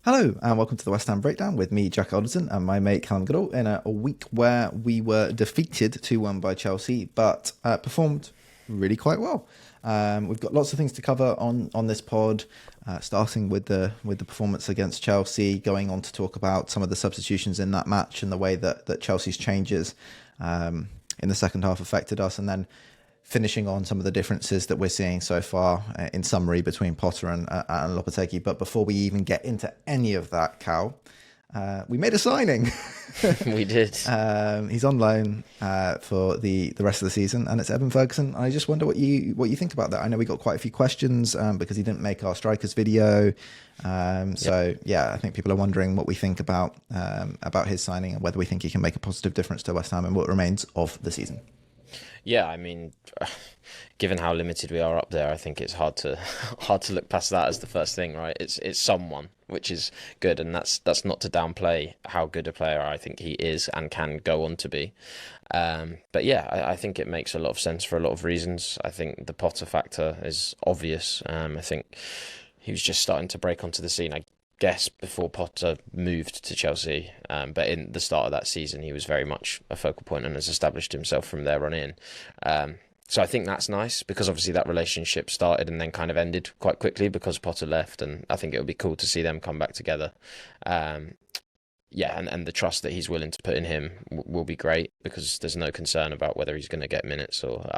Hello and welcome to the West Ham Breakdown with me, Jack Alderton, and my mate Callum Goodall in a week where we were defeated 2-1 by Chelsea, but performed really quite well. We've got lots of things to cover on this pod, starting with the performance against Chelsea, going on to talk about some of the substitutions in that match and the way that Chelsea's changes in the second half affected us, and then finishing on some of the differences that we're seeing so far in summary between Potter and Lopetegui. But before we even get into any of that, Cal, we made a signing. We did. He's on loan for the rest of the season, and it's Evan Ferguson. I just wonder what you think about that. I know we got quite a few questions because he didn't make our strikers video. So yeah, I think people are wondering what we think about his signing and whether we think he can make a positive difference to West Ham in what remains of the season. Yeah, I mean, given how limited we are up there, I think it's hard to look past that as the first thing, right? It's someone, which is good, and that's not to downplay how good a player I think he is and can go on to be. But yeah, I think it makes a lot of sense for a lot of reasons. I think the Potter factor is obvious. I think he was just starting to break onto the scene, I guess, before Potter moved to Chelsea, but in the start of that season he was very much a focal point and has established himself from there on in. So I think that's nice because obviously that relationship started and then kind of ended quite quickly because Potter left, and I think it would be cool to see them come back together. And the trust that he's willing to put in him will be great because there's no concern about whether he's going to get minutes or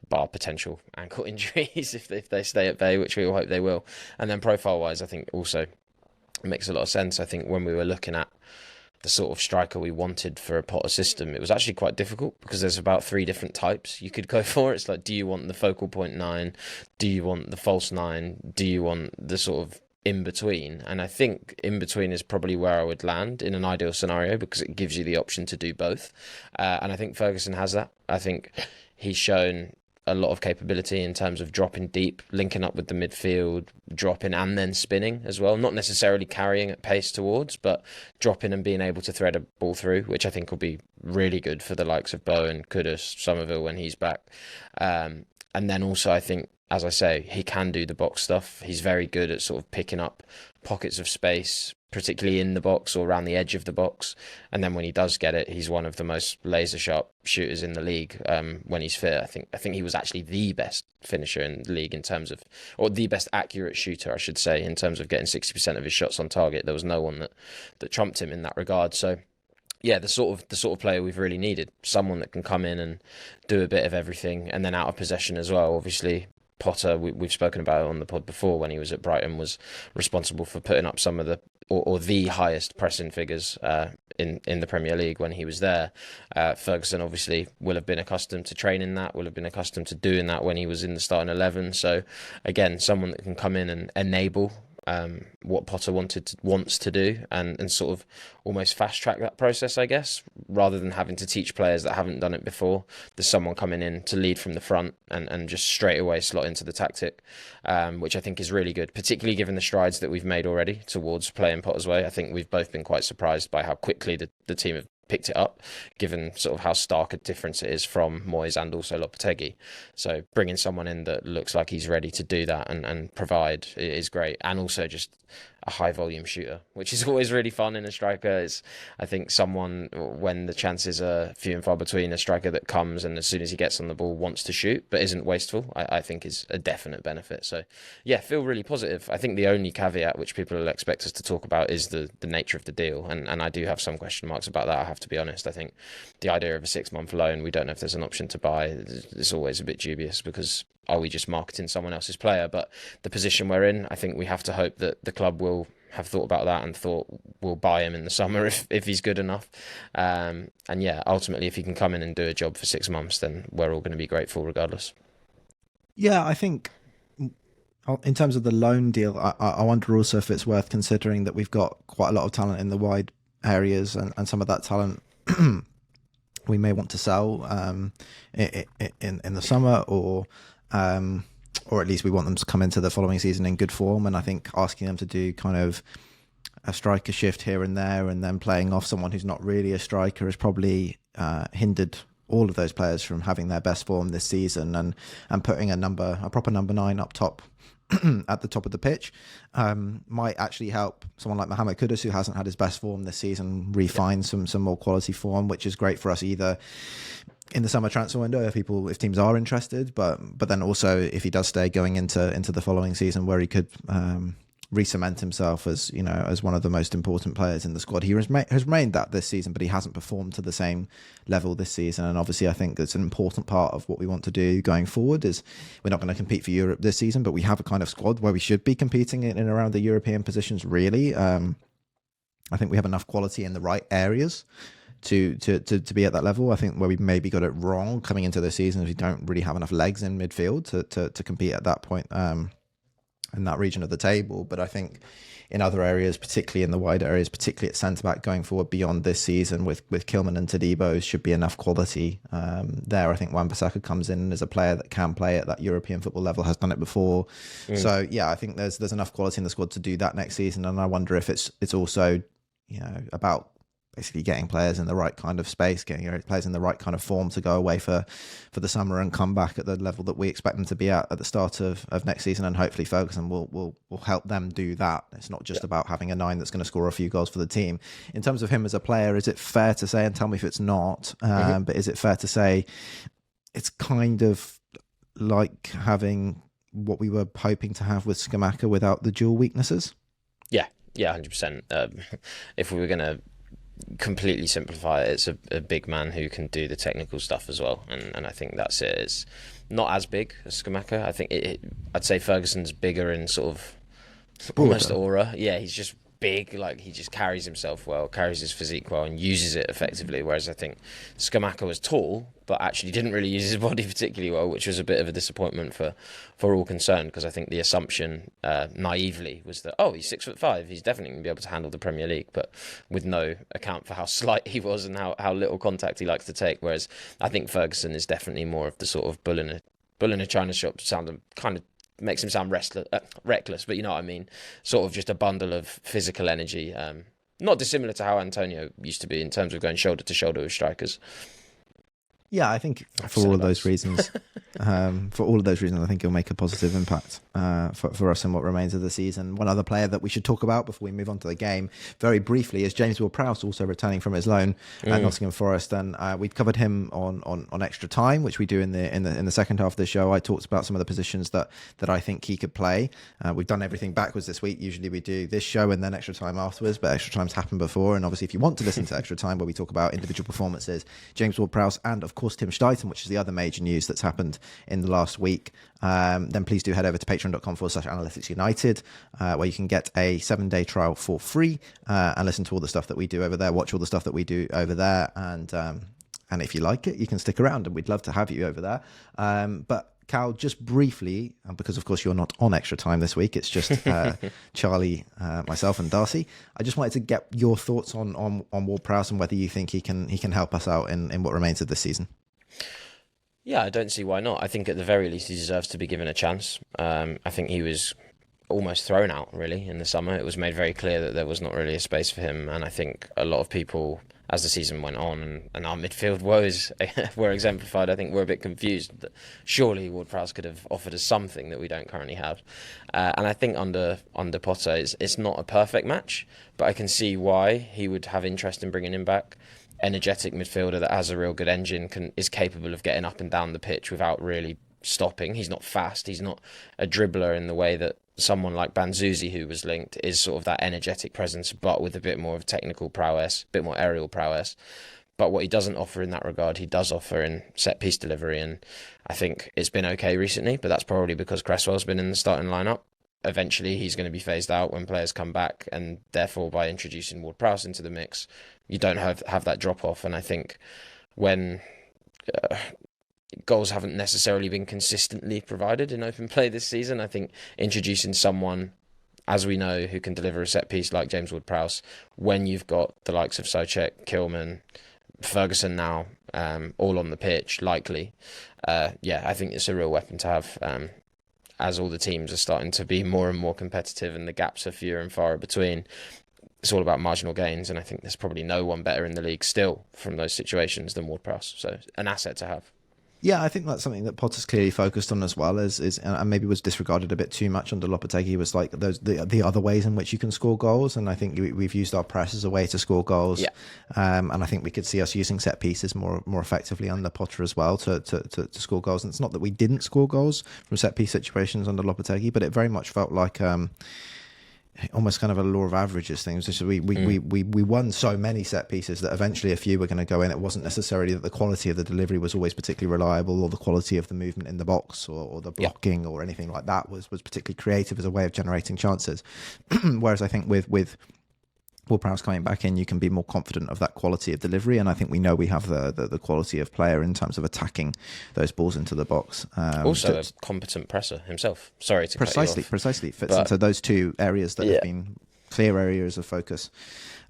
bar potential ankle injuries if they stay at bay, which we all hope they will. And then profile-wise, I think also it makes a lot of sense. I think when we were looking at the sort of striker we wanted for a Potter system, it was actually quite difficult because there's about 3 different types you could go for. It's like, do you want the focal point 9? Do you want the false 9? Do you want the sort of in between? And I think in between is probably where I would land in an ideal scenario because it gives you the option to do both. And I think Ferguson has that. I think he's shown a lot of capability in terms of dropping deep, linking up with the midfield, dropping and then spinning as well. Not necessarily carrying at pace towards, but dropping and being able to thread a ball through, which I think will be really good for the likes of Bowen, Kudus, Somerville when he's back. And then also I think, as I say, he can do the box stuff. He's very good at sort of picking up pockets of space, particularly in the box or around the edge of the box. And then when he does get it, he's one of the most laser sharp shooters in the league when he's fit. I think he was actually the best finisher in the league in terms of, or the best accurate shooter, I should say, in terms of getting 60% of his shots on target. There was no one that trumped him in that regard. So yeah, the sort of player we've really needed. Someone that can come in and do a bit of everything, and then out of possession as well. Obviously, Potter, we've spoken about it on the pod before, when he was at Brighton, was responsible for putting up some of the or the highest pressing figures in the Premier League when he was there. Ferguson obviously will have been accustomed to training that, will have been accustomed to doing that when he was in the starting 11. So again, someone that can come in and enable what Potter wants to do and sort of almost fast track that process, I guess, rather than having to teach players that haven't done it before. There's someone coming in to lead from the front and just straight away slot into the tactic, which I think is really good, particularly given the strides that we've made already towards playing Potter's way. I think we've both been quite surprised by how quickly the team have picked it up, given sort of how stark a difference it is from Moyes and also Lopetegui. So bringing someone in that looks like he's ready to do that and provide is great. And also just a high volume shooter, which is always really fun in a striker. Is I think someone, when the chances are few and far between, a striker that comes and as soon as he gets on the ball wants to shoot but isn't wasteful, I think is a definite benefit. So yeah, feel really positive. I think the only caveat which people will expect us to talk about is the nature of the deal, and I do have some question marks about that, I have to be honest. I think the idea of a 6-month loan, we don't know if there's an option to buy, it's always a bit dubious because are we just marketing someone else's player? But the position we're in, I think we have to hope that the club will have thought about that and thought we'll buy him in the summer if he's good enough. And yeah, ultimately, if he can come in and do a job for 6 months, then we're all going to be grateful regardless. Yeah, I think in terms of the loan deal, I wonder also if it's worth considering that we've got quite a lot of talent in the wide areas, and some of that talent we may want to sell in the summer, or at least we want them to come into the following season in good form. And I think asking them to do kind of a striker shift here and there and then playing off someone who's not really a striker has probably hindered all of those players from having their best form this season, and putting a proper number 9 up top at the top of the pitch. Might actually help someone like Mohamed Kudus, who hasn't had his best form this season, refine some more quality form, which is great for us either in the summer transfer window if teams are interested, but then also if he does stay going into the following season, where he could re-cement himself as as one of the most important players in the squad. He has remained that this season, but he hasn't performed to the same level this season. And obviously, I think it's an important part of what we want to do going forward. Is we're not going to compete for Europe this season, but we have a kind of squad where we should be competing in and around the European positions. Really, I think we have enough quality in the right areas to be at that level. I think where we maybe got it wrong coming into the season is we don't really have enough legs in midfield to compete at that point. In that region of the table, but I think in other areas, particularly in the wider areas, particularly at centre-back going forward beyond this season with Kilman and Todibo, should be enough quality there. I think Wan-Bissaka comes in as a player that can play at that European football level, has done it before. So yeah, I think there's enough quality in the squad to do that next season, and I wonder if it's also about basically getting players in the right kind of space, getting your players in the right kind of form to go away for the summer and come back at the level that we expect them to be at the start of next season. And hopefully Ferguson will help them do that. It's not just about having a 9 that's going to score a few goals for the team. In terms of him as a player, is it fair to say, and tell me if it's not, but is it fair to say it's kind of like having what we were hoping to have with Scamacca without the dual weaknesses? Yeah, 100%. If we were going to completely simplify it, it's a big man who can do the technical stuff as well, and I think that's it. It's not as big as Scamacca. I think I'd say Ferguson's bigger in sort of almost aura. Yeah, he's just big, like he just carries himself well, carries his physique well, and uses it effectively. Whereas I think Scamacca was tall, but actually didn't really use his body particularly well, which was a bit of a disappointment for all concerned, because I think the assumption naively was that, he's 6'5", he's definitely going to be able to handle the Premier League, but with no account for how slight he was and how little contact he likes to take. Whereas I think Ferguson is definitely more of the sort of bull in a china shop sound, kind of makes him sound reckless, but you know what I mean, sort of just a bundle of physical energy, not dissimilar to how Antonio used to be in terms of going shoulder to shoulder with strikers. Yeah, I think for all of those reasons, I think he'll make a positive impact for us in what remains of the season. One other player that we should talk about before we move on to the game very briefly is James Ward-Prowse, also returning from his loan at Nottingham Forest, and we'd covered him on Extra Time, which we do in the second half of the show. I talked about some of the positions that I think he could play. We've done everything backwards this week. Usually we do this show and then Extra Time afterwards, but Extra Time's happened before, and obviously if you want to listen to Extra Time where we talk about individual performances, James Ward-Prowse and of course Tim Steiten, which is the other major news that's happened in the last week, then please do head over to patreon.com/Analytics United, where you can get a 7-day trial for free and listen to all the stuff that we do over there, watch all the stuff that we do over there, and if you like it, you can stick around, and we'd love to have you over there. But Cal, just briefly, because of course you're not on Extra Time this week, it's just Charlie, myself, and Darcy. I just wanted to get your thoughts on Ward-Prowse and whether you think he can help us out in what remains of this season. Yeah, I don't see why not. I think at the very least he deserves to be given a chance. I think he was almost thrown out, really, in the summer. It was made very clear that there was not really a space for him, and I think a lot of people, as the season went on and our midfield woes were exemplified, I think we're a bit confused that surely Ward-Prowse could have offered us something that we don't currently have. And I think under Potter, it's not a perfect match, but I can see why he would have interest in bringing him back. Energetic midfielder that has a real good engine, is capable of getting up and down the pitch without really stopping. He's not fast. He's not a dribbler in the way that someone like Banzuzi, who was linked, is sort of that energetic presence, but with a bit more of technical prowess, a bit more aerial prowess. But what he doesn't offer in that regard, he does offer in set-piece delivery, and I think it's been okay recently, but that's probably because Cresswell's been in the starting lineup. Eventually, he's going to be phased out when players come back, and therefore, by introducing Ward-Prowse into the mix, you don't have that drop-off. And I think when goals haven't necessarily been consistently provided in open play this season, I think introducing someone, as we know, who can deliver a set-piece like James Ward-Prowse, when you've got the likes of Souček, Kilman, Ferguson now, all on the pitch, likely, I think it's a real weapon to have. As all the teams are starting to be more and more competitive and the gaps are fewer and far between, it's all about marginal gains, and I think there's probably no one better in the league still from those situations than Ward-Prowse. So an asset to have. Yeah, I think that's something that Potter's clearly focused on as well, and maybe was disregarded a bit too much under Lopetegui, was like the other ways in which you can score goals, and I think we've used our press as a way to score goals, Yeah. and I think we could see us using set pieces more effectively under Potter as well to score goals. And it's not that we didn't score goals from set piece situations under Lopetegui, but it very much felt like almost kind of a law of averages thing. It was just we won so many set pieces that eventually a few were going to go in. It wasn't necessarily that the quality of the delivery was always particularly reliable, or the quality of the movement in the box, or the blocking, or anything like that was particularly creative as a way of generating chances. Whereas I think with Ward-Prowse coming back in, you can be more confident of that quality of delivery, and I think we know we have the quality of player in terms of attacking those balls into the box. Also, a competent presser himself. Sorry to cut you off. Precisely fits into those two areas that have been clear areas of focus.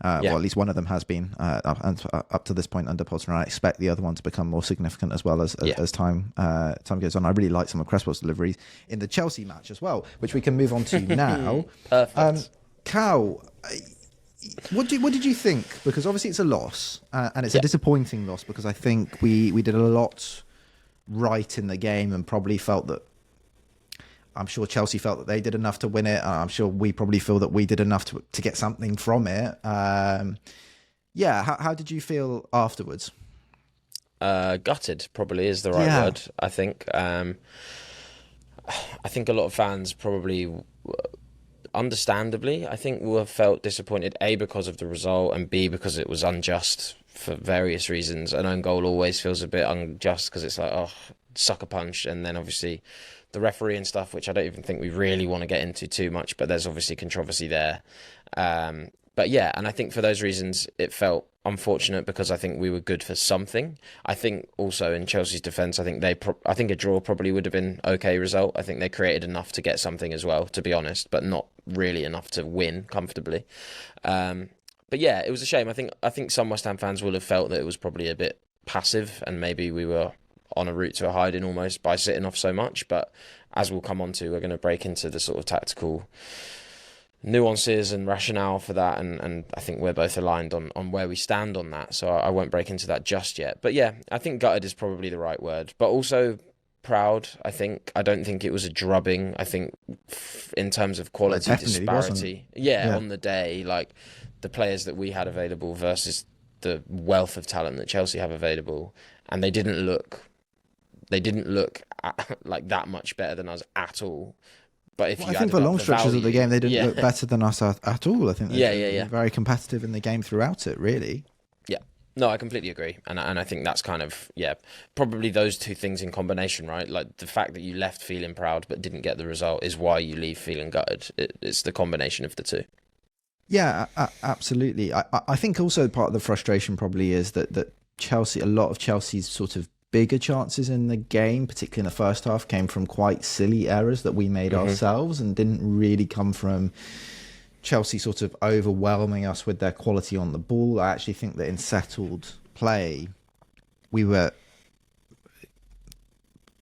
Well, at least one of them has been up to this point under Potter, and I expect the other one to become more significant as well as time goes on. I really like some of Cresswell's deliveries in the Chelsea match as well, which we can move on to now. Perfect. Cal, what did you think? Because obviously it's a loss, and it's a disappointing loss, because I think we did a lot right in the game, and probably felt that, I'm sure Chelsea felt that they did enough to win it. I'm sure we probably feel that we did enough to get something from it. How did you feel afterwards? Gutted probably is the right word, I think. I think a lot of fans probably, understandably, I think will have felt disappointed, A, because of the result, and B, because it was unjust for various reasons. An own goal always feels a bit unjust because it's like, oh, sucker punch, and then obviously the referee and stuff, which I don't even think we really want to get into too much, but there's obviously controversy there. But yeah, and I think for those reasons it felt unfortunate, because I think we were good for something. I think also in Chelsea's defence, I think I think a draw probably would have been okay result. I think they created enough to get something as well, to be honest, but not really enough to win comfortably. But yeah, it was a shame. I think some West Ham fans will have felt that it was probably a bit passive, and maybe we were on a route to a hiding almost by sitting off so much. But as we'll come on to, we're going to break into the sort of tactical nuances and rationale for that, and I think we're both aligned on where we stand on that, so I won't break into that just yet. But yeah, I think gutted is probably the right word, but also proud. I don't think it was a drubbing. I think in terms of quality disparity, on the day, like the players that we had available versus the wealth of talent that Chelsea have available, and they didn't look like that much better than us at all. But if I think for long stretches of the game, they didn't look better than us at all. I think they were very competitive in the game throughout it, really. Yeah. No, I completely agree. And I think that's kind of, probably those two things in combination, right? Like the fact that you left feeling proud but didn't get the result is why you leave feeling gutted. It's the combination of the two. Yeah, absolutely. I think also part of the frustration probably is that Chelsea, a lot of Chelsea's sort of bigger chances in the game, particularly in the first half, came from quite silly errors that we made ourselves, and didn't really come from Chelsea sort of overwhelming us with their quality on the ball. I actually think that in settled play, we were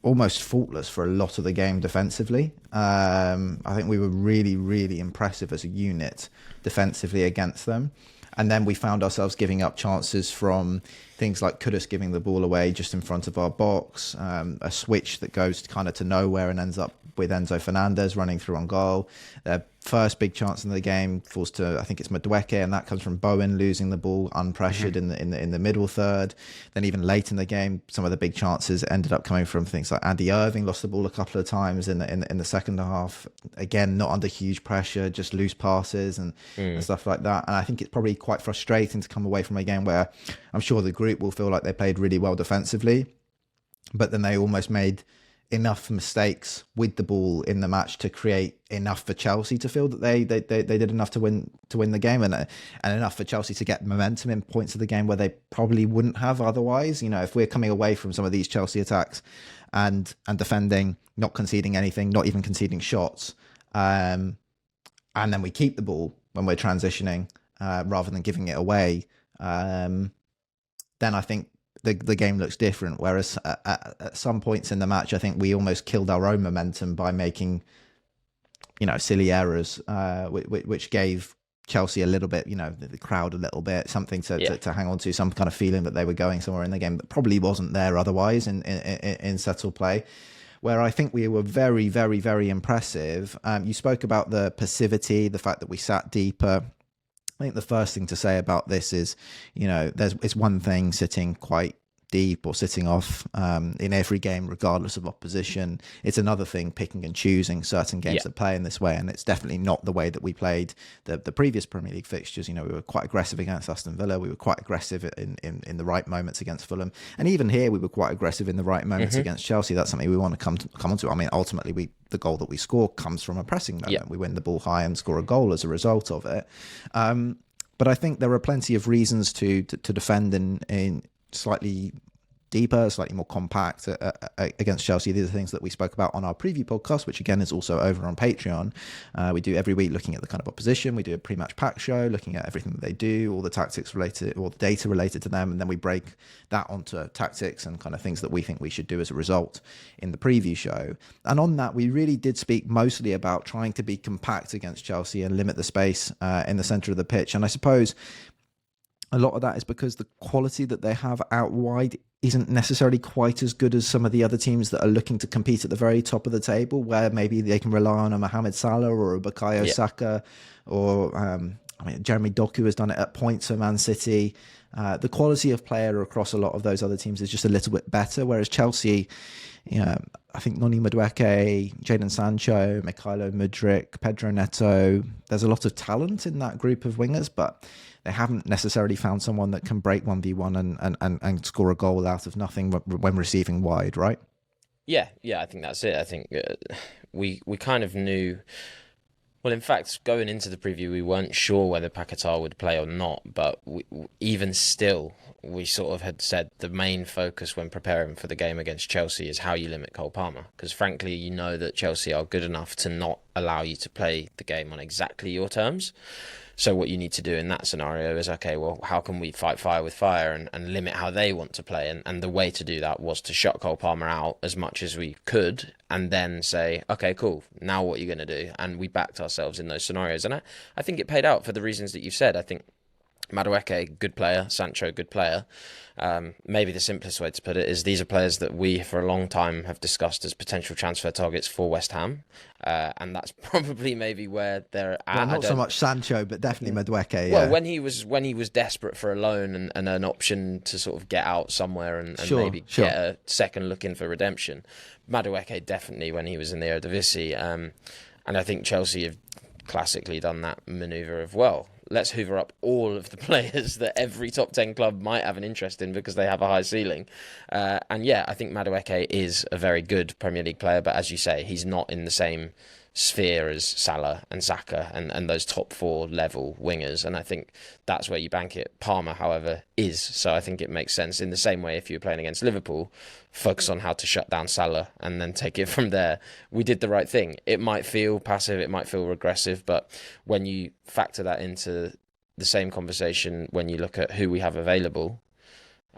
almost faultless for a lot of the game defensively. I think we were really, really impressive as a unit defensively against them. And then we found ourselves giving up chances from things like Kudus giving the ball away just in front of our box, a switch that goes kind of to nowhere and ends up with Enzo Fernandez running through on goal. Their first big chance in the game falls to, I think it's Madueke, and that comes from Bowen losing the ball unpressured in the middle third. Then even late in the game, some of the big chances ended up coming from things like Andy Irving lost the ball a couple of times in the second half. Again, not under huge pressure, just loose passes and stuff like that. And I think it's probably quite frustrating to come away from a game where I'm sure the group will feel like they played really well defensively, but then they almost made enough mistakes with the ball in the match to create enough for Chelsea to feel that they did enough to win the game, and enough for Chelsea to get momentum in points of the game where they probably wouldn't have otherwise. You know, if we're coming away from some of these Chelsea attacks and defending, not conceding anything, not even conceding shots, and then we keep the ball when we're transitioning rather than giving it away, then I think the game looks different. Whereas at some points in the match, I think we almost killed our own momentum by making, silly errors, which gave Chelsea a little bit, the crowd a little bit, something to hang on to, some kind of feeling that they were going somewhere in the game that probably wasn't there otherwise in settled play. Where I think we were very, very, very impressive. You spoke about the passivity, the fact that we sat deeper. I think the first thing to say about this is, it's one thing sitting quite deep or sitting off in every game regardless of opposition. It's another thing picking and choosing certain games to play in this way, and it's definitely not the way that we played the previous Premier League fixtures. We were quite aggressive against Aston Villa, we were quite aggressive in the right moments against Fulham, and even here we were quite aggressive in the right moments against Chelsea. That's something we want to come onto. I mean, ultimately the goal that we score comes from a pressing moment. We win the ball high and score a goal as a result of it. But I think there are plenty of reasons to defend in slightly deeper, slightly more compact against Chelsea. These are things that we spoke about on our preview podcast, which again is also over on Patreon. We do every week looking at the kind of opposition. We do a pre-match pack show, looking at everything that they do, all the tactics related, all the data related to them, and then we break that onto tactics and kind of things that we think we should do as a result in the preview show. And on that, we really did speak mostly about trying to be compact against Chelsea and limit the space in the centre of the pitch. And I suppose a lot of that is because the quality that they have out wide isn't necessarily quite as good as some of the other teams that are looking to compete at the very top of the table, where maybe they can rely on a Mohamed Salah or a Bukayo Saka, or Jeremy Doku has done it at points for Man City. The quality of player across a lot of those other teams is just a little bit better, whereas Chelsea, I think Noni Madueke, Jadon Sancho, Mykhailo Mudryk, Pedro Neto, there's a lot of talent in that group of wingers, but they haven't necessarily found someone that can break 1v1 and score a goal out of nothing when receiving wide, right? Yeah, I think that's it. I think we kind of knew. Well, in fact, going into the preview, we weren't sure whether Paquetá would play or not, but even still, we sort of had said the main focus when preparing for the game against Chelsea is how you limit Cole Palmer, because frankly, that Chelsea are good enough to not allow you to play the game on exactly your terms. So what you need to do in that scenario is, okay, well, how can we fight fire with fire and limit how they want to play? And the way to do that was to shut Cole Palmer out as much as we could and then say, okay, cool, now what are you going to do? And we backed ourselves in those scenarios. And I think it paid out for the reasons that you've said. I think Madueke, good player. Sancho, good player. Maybe the simplest way to put it is these are players that we, for a long time, have discussed as potential transfer targets for West Ham. And that's probably maybe where they're at. Well, not so much Sancho, but definitely Madueke. Well, when he was desperate for a loan and an option to sort of get out somewhere and maybe get a second look in for redemption. Madueke definitely when he was in the Eredivisie. And I think Chelsea have classically done that manoeuvre of, well, let's hoover up all of the players that every top 10 club might have an interest in because they have a high ceiling. And yeah, I think Madueke is a very good Premier League player, but as you say, he's not in the same sphere as Salah and Saka and those top 4 level wingers. And I think that's where you bank it. Palmer, however, is. So I think it makes sense. In the same way, if you're playing against Liverpool, focus on how to shut down Salah and then take it from there. We did the right thing. It might feel passive, it might feel regressive, but when you factor that into the same conversation, when you look at who we have available,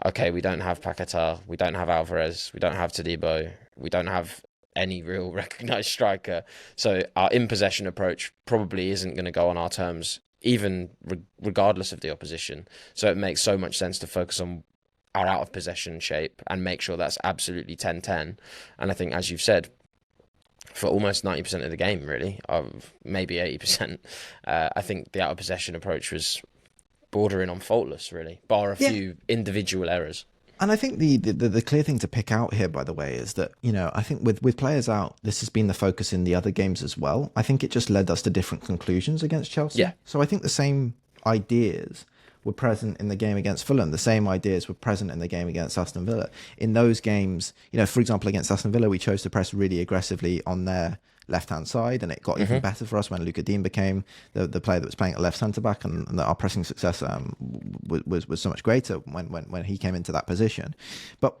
okay, we don't have Paquetá, we don't have Alvarez, we don't have Todibo, we don't have any real recognised striker. So our in-possession approach probably isn't going to go on our terms, even regardless of the opposition. So it makes so much sense to focus on our out-of-possession shape and make sure that's absolutely 10-10. And I think, as you've said, for almost 90% of the game, really, maybe 80%, I think the out-of-possession approach was bordering on faultless, really, bar a few individual errors. And I think the clear thing to pick out here, by the way, is that, I think with players out, this has been the focus in the other games as well. I think it just led us to different conclusions against Chelsea. Yeah. So I think the same ideas were present in the game against Fulham. The same ideas were present in the game against Aston Villa. In those games, for example, against Aston Villa, we chose to press really aggressively on their left-hand side, and it got even better for us when Luka Dean became the player that was playing at left centre-back, and our pressing success was so much greater when he came into that position. But,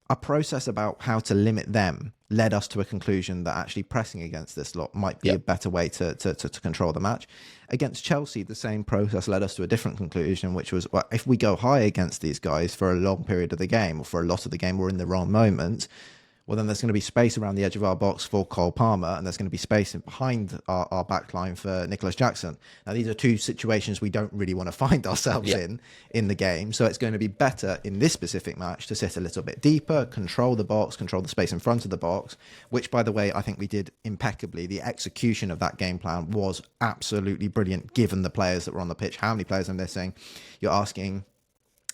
a process about how to limit them led us to a conclusion that actually pressing against this lot might be a better way to control the match. Against Chelsea, the same process led us to a different conclusion, which was, well, if we go high against these guys for a long period of the game or for a lot of the game or in the wrong moments, well, then there's going to be space around the edge of our box for Cole Palmer, and there's going to be space behind our back line for Nicholas Jackson. Now, these are two situations we don't really want to find ourselves in the game. So it's going to be better in this specific match to sit a little bit deeper, control the box, control the space in front of the box, which, by the way, I think we did impeccably. The execution of that game plan was absolutely brilliant, given the players that were on the pitch. How many players are missing? You're asking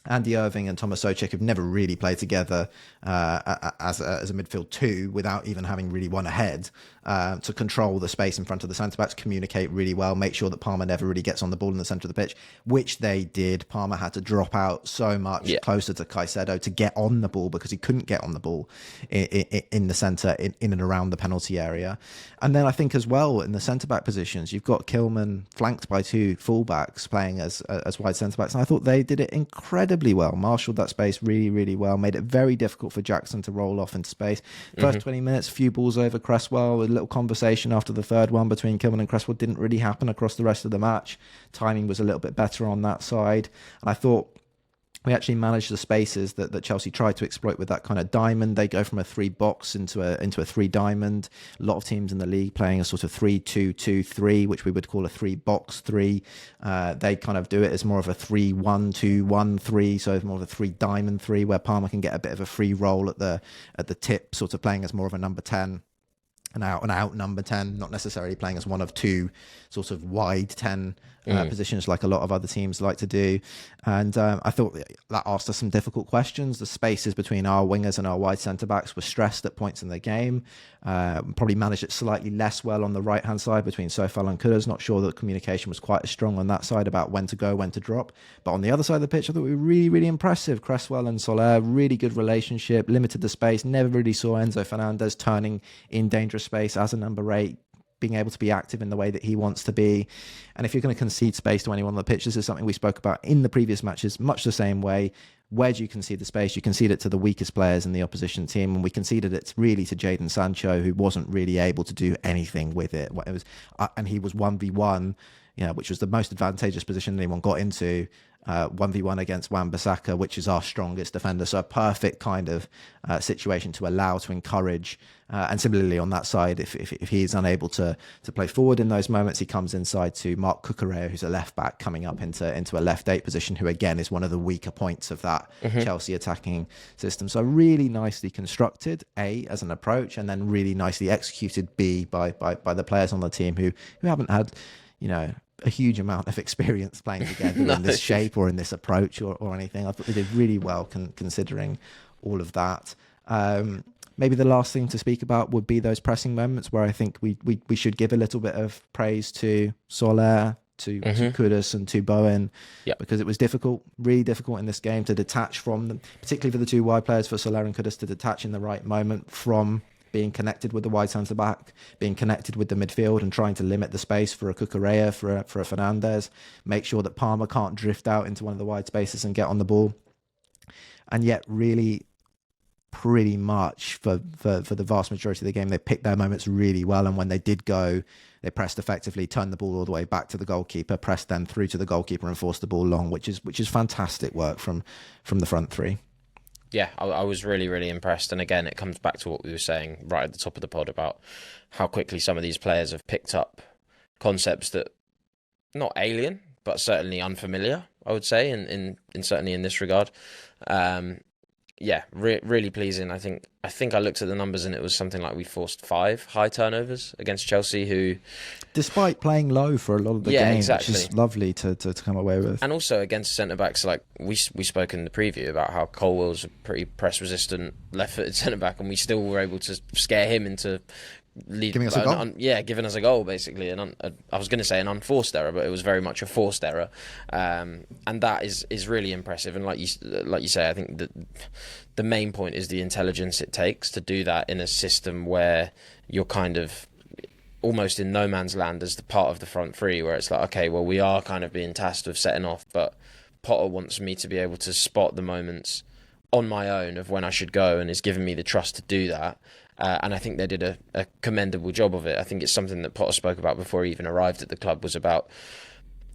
Andy Irving and Thomas Soucek have never really played together as a midfield two without even having really one ahead to control the space in front of the centre-backs, communicate really well, make sure that Palmer never really gets on the ball in the centre of the pitch, which they did. Palmer had to drop out so much closer to Caicedo to get on the ball because he couldn't get on the ball in the centre, in and around the penalty area. And then I think as well in the centre-back positions, you've got Kilman flanked by two full-backs playing as wide centre-backs. And I thought they did it incredibly well, marshalled that space really, really well, made it very difficult for Jackson to roll off into space. First 20 minutes, a few balls over Cresswell, a little conversation after the third one between Kilman and Cresswell didn't really happen across the rest of the match. Timing was a little bit better on that side. And I thought we actually managed the spaces that Chelsea tried to exploit with that kind of diamond. They go from a 3-box into a 3-diamond. A lot of teams in the league playing a sort of 3-2-2-3, which we would call a 3-box 3. They kind of do it as more of a 3-1-2-1-3, so more of a 3-diamond 3, where Palmer can get a bit of a free roll at the tip, sort of playing as more of a number 10. An out number 10, not necessarily playing as one of two sort of wide 10 positions like a lot of other teams like to do. And I thought that asked us some difficult questions. The spaces between our wingers and our wide centre-backs were stressed at points in the game. Probably managed it slightly less well on the right-hand side between Sofal and Kudus. Not sure that communication was quite as strong on that side about when to go, when to drop. But on the other side of the pitch, I thought we were really, really impressive. Cresswell and Soler, really good relationship, limited the space. Never really saw Enzo Fernandez turning in dangerous space as a number 8, being able to be active in the way that he wants to be. And if you're going to concede space to anyone on the pitch, this is something we spoke about in the previous matches, much the same way. Where do you concede the space? You concede it to the weakest players in the opposition team, and we conceded it really to Jadon Sancho, who wasn't really able to do anything with it. It was, and he was 1v1, which was the most advantageous position anyone got into. 1v1 against Wan-Bissaka, which is our strongest defender. So a perfect kind of situation to allow, to encourage. And similarly on that side, if he is unable to play forward in those moments, he comes inside to Mark Cucurella, who's a left back coming up into a left 8 position, who again is one of the weaker points of that Chelsea attacking system. So really nicely constructed, A, as an approach, and then really nicely executed, B, by the players on the team who haven't had, a huge amount of experience playing together in this shape or in this approach or anything. I thought they did really well considering all of that. Maybe the last thing to speak about would be those pressing moments where I think we should give a little bit of praise to Soler, to Kudus and to Bowen, because it was difficult, really difficult in this game to detach from them, particularly for the two wide players, for Soler and Kudus, to detach in the right moment from being connected with the wide centre-back, being connected with the midfield and trying to limit the space for a Cucurella, for a Fernandez, make sure that Palmer can't drift out into one of the wide spaces and get on the ball. And yet really pretty much for the vast majority of the game, they picked their moments really well. And when they did go, they pressed effectively, turned the ball all the way back to the goalkeeper, pressed them through to the goalkeeper and forced the ball long, which is fantastic work from the front three. Yeah, I was really, really impressed. And again, it comes back to what we were saying right at the top of the pod about how quickly some of these players have picked up concepts that, not alien, but certainly unfamiliar, I would say, in certainly in this regard. Really pleasing. I think I looked at the numbers and it was something like we forced 5 high turnovers against Chelsea, who, despite playing low for a lot of the game, which is lovely to come away with. And also against centre-backs, like we spoke in the preview about how Colwell's a pretty press-resistant left-footed centre-back, and we still were able to scare him into giving us a goal. Giving us a goal, basically. And I was going to say an unforced error, but it was very much a forced error, and that is really impressive. And like you say, I think that the main point is the intelligence it takes to do that in a system where you're kind of almost in no man's land as the part of the front three, where it's like, okay, well, we are kind of being tasked with setting off, but Potter wants me to be able to spot the moments on my own of when I should go, and is giving me the trust to do that. And I think they did a commendable job of it. I think it's something that Potter spoke about before he even arrived at the club, was about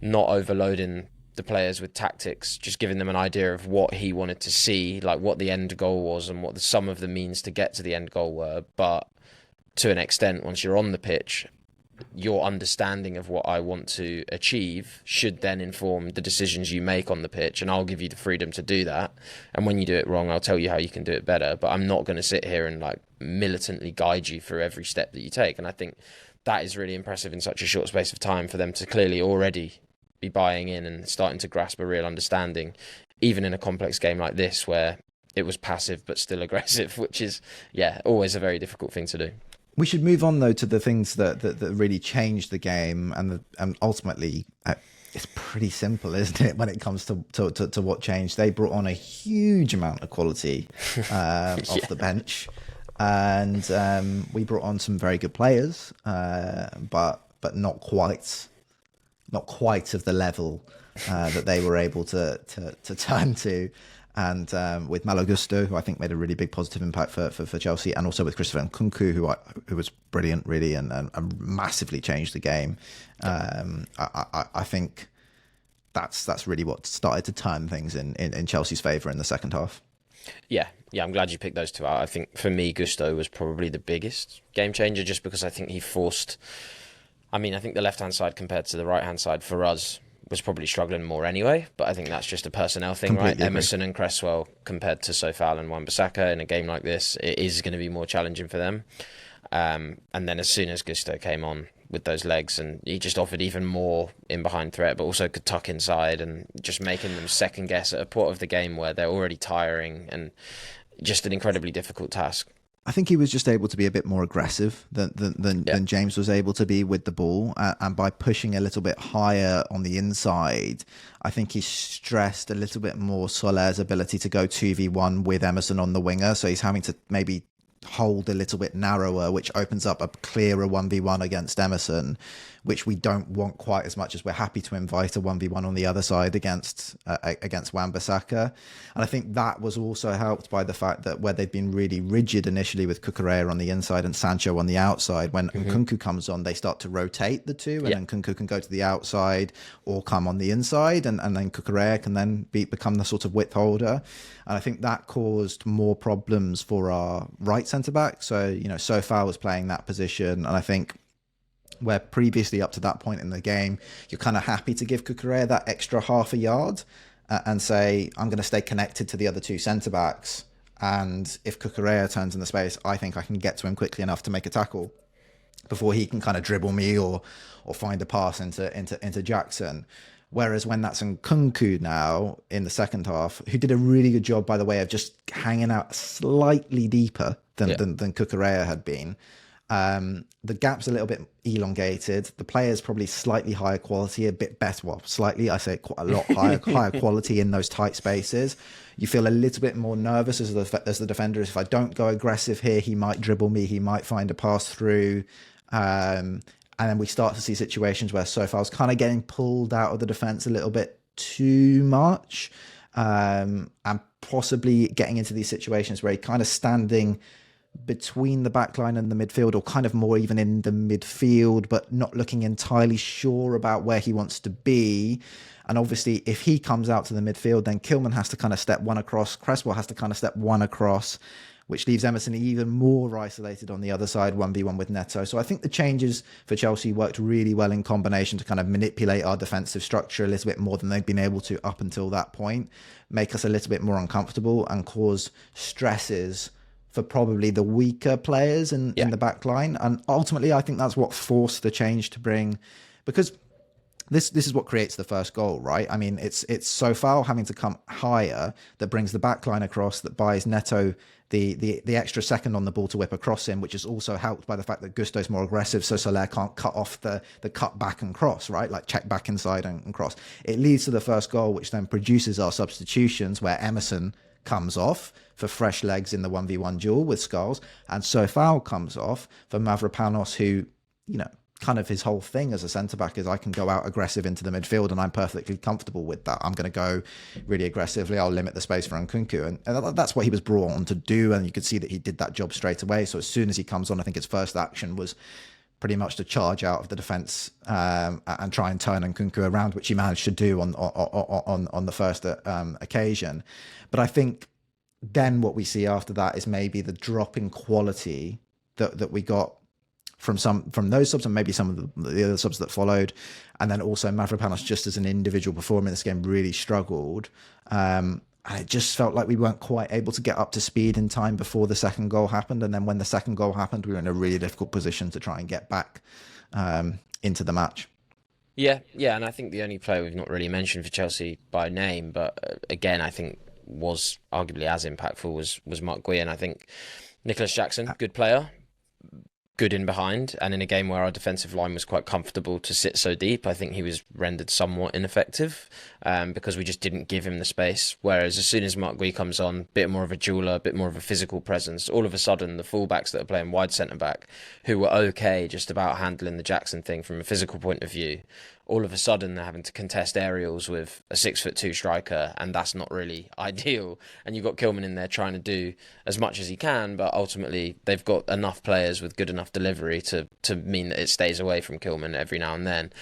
not overloading the players with tactics, just giving them an idea of what he wanted to see, like what the end goal was and what some of the means to get to the end goal were. But to an extent, once you're on the pitch, your understanding of what I want to achieve should then inform the decisions you make on the pitch, and I'll give you the freedom to do that. And when you do it wrong, I'll tell you how you can do it better, but I'm not going to sit here and like militantly guide you through every step that you take. And I think that is really impressive in such a short space of time for them to clearly already be buying in and starting to grasp a real understanding, even in a complex game like this where it was passive but still aggressive, which is, always a very difficult thing to do. We should move on, though, to the things that really changed the game, and ultimately, it's pretty simple, isn't it, when it comes to what changed? They brought on a huge amount of quality off the bench, and we brought on some very good players, but not quite of the level that they were able to turn to. And with Malo Gusto, who I think made a really big positive impact for Chelsea, and also with Christopher Nkunku, who was brilliant, really, and massively changed the game. I think that's really what started to turn things in Chelsea's favour in the second half. Yeah, I'm glad you picked those two out. I think for me, Gusto was probably the biggest game changer, just because I think he forced... I think the left-hand side compared to the right-hand side for us was probably struggling more anyway, but I think that's just a personnel thing, right? Emerson and Cresswell compared to Sofal and Wan-Bissaka in a game like this, it is going to be more challenging for them. And then as soon as Gusto came on with those legs, and he just offered even more in behind threat, but also could tuck inside and just making them second guess at a part of the game where they're already tiring, and just an incredibly difficult task. I think he was just able to be a bit more aggressive than James was able to be with the ball. And by pushing a little bit higher on the inside, I think he stressed a little bit more Soler's ability to go 2v1 with Emerson on the winger. So he's having to maybe hold a little bit narrower, which opens up a clearer 1v1 against Emerson, which we don't want quite as much as we're happy to invite a 1v1 on the other side against Wan-Bissaka. And I think that was also helped by the fact that where they'd been really rigid initially with Cucurella on the inside and Sancho on the outside, when Nkunku comes on, they start to rotate the two, and then Nkunku can go to the outside or come on the inside, and then Cucurella can then become the sort of width holder. And I think that caused more problems for our right centre-back. So, Sofal was playing that position, and I think where previously up to that point in the game, you're kind of happy to give Cucurella that extra half a yard and say, I'm going to stay connected to the other two centre-backs. And if Cucurella turns in the space, I think I can get to him quickly enough to make a tackle before he can kind of dribble me or find a pass into Jackson. Whereas when that's Nkunku now in the second half, who did a really good job, by the way, of just hanging out slightly deeper than Cucurella had been. The gap's a little bit elongated. The player's probably slightly higher quality, a bit better. Well, slightly, I say quite a lot higher quality in those tight spaces. You feel a little bit more nervous as the defender. If I don't go aggressive here, he might dribble me. He might find a pass through. And then we start to see situations where Sofal's kind of getting pulled out of the defence a little bit too much, and possibly getting into these situations where he's kind of standing between the back line and the midfield, or kind of more even in the midfield, but not looking entirely sure about where he wants to be. And obviously, if he comes out to the midfield, then Kilman has to kind of step one across, Cresswell has to kind of step one across, which leaves Emerson even more isolated on the other side, 1v1 with Neto. So I think the changes for Chelsea worked really well in combination to kind of manipulate our defensive structure a little bit more than they'd been able to up until that point, make us a little bit more uncomfortable and cause stresses for probably the weaker players in the back line. And ultimately, I think that's what forced the change to bring, because this is what creates the first goal, right? I mean, it's Sofal having to come higher that brings the back line across, that buys Neto the extra second on the ball to whip across him, which is also helped by the fact that Gusto's more aggressive, so Soler can't cut off the cut back and cross, right? Like check back inside and cross. It leads to the first goal, which then produces our substitutions where Emerson comes off for fresh legs in the 1v1 duel with Skulls, and Sofal comes off for Mavropanos, who, kind of his whole thing as a centre-back is I can go out aggressive into the midfield and I'm perfectly comfortable with that. I'm going to go really aggressively. I'll limit the space for Nkunku. And that's what he was brought on to do, and you could see that he did that job straight away. So as soon as he comes on, I think his first action was pretty much to charge out of the defence and try and turn Nkunku around, which he managed to do on the first occasion. But I think then what we see after that is maybe the drop in quality that we got from those subs and maybe some of the other subs that followed. And then also Mavropanos, just as an individual performer in this game, really struggled. And it just felt like we weren't quite able to get up to speed in time before the second goal happened. And then when the second goal happened, we were in a really difficult position to try and get back into the match. Yeah, and I think the only player we've not really mentioned for Chelsea by name, but again, I think was arguably as impactful was Mark Guilherme. I think Nicholas Jackson, good player, good in behind, and in a game where our defensive line was quite comfortable to sit so deep, I think he was rendered somewhat ineffective because we just didn't give him the space. Whereas as soon as Mark Guilherme comes on, a bit more of a jeweler, a bit more of a physical presence, all of a sudden the fullbacks that are playing wide centre-back, who were okay just about handling the Jackson thing from a physical point of view, all of a sudden they're having to contest aerials with a 6'2" striker, and that's not really ideal. And you've got Kilman in there trying to do as much as he can, but ultimately they've got enough players with good enough delivery to mean that it stays away from Kilman every now and then.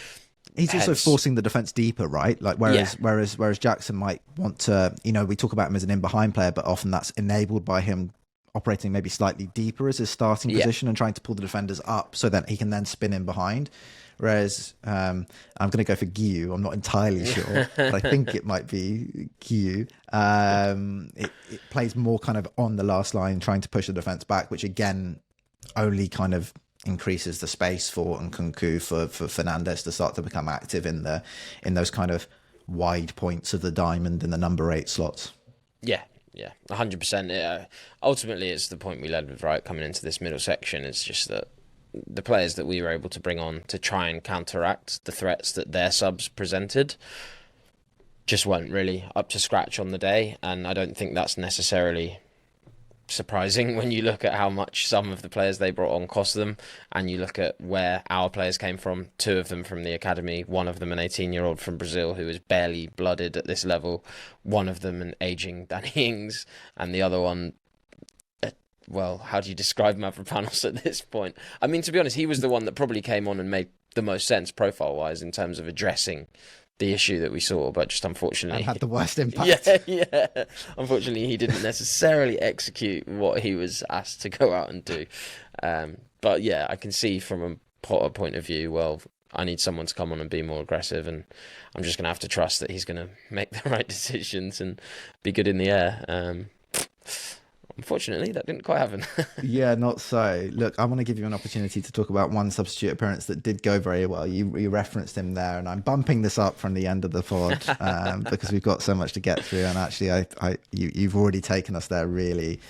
He's also forcing the defence deeper, right? Like whereas Jackson might want to, we talk about him as an in-behind player, but often that's enabled by him operating maybe slightly deeper as his starting position and trying to pull the defenders up so that he can then spin in behind. Whereas I'm going to go for Guilherme. I'm not entirely sure, but I think it might be Guilherme. It plays more kind of on the last line, trying to push the defence back, which again only kind of increases the space for Nkunku, for Fernandes to start to become active in those kind of wide points of the diamond in the number 8 slots. Yeah, 100%. Ultimately, it's the point we led with, right, coming into this middle section. It's just that the players that we were able to bring on to try and counteract the threats that their subs presented just weren't really up to scratch on the day, and I don't think that's necessarily surprising when you look at how much some of the players they brought on cost them, and you look at where our players came from. 2 of them from the academy, one of them an 18-year-old from Brazil who is barely blooded at this level, one of them an ageing Danny Ings, and the other one, well, how do you describe Mavropanos at this point? I mean, to be honest, he was the one that probably came on and made the most sense profile-wise in terms of addressing the issue that we saw, but just unfortunately... And had the worst impact. Yeah. Unfortunately, he didn't necessarily execute what he was asked to go out and do. But yeah, I can see from a Potter point of view, well, I need someone to come on and be more aggressive, and I'm just going to have to trust that he's going to make the right decisions and be good in the air. Unfortunately, that didn't quite happen. Yeah, not so. Look, I want to give you an opportunity to talk about one substitute appearance that did go very well. You referenced him there, and I'm bumping this up from the end of the pod because we've got so much to get through. And actually, you've already taken us there, really.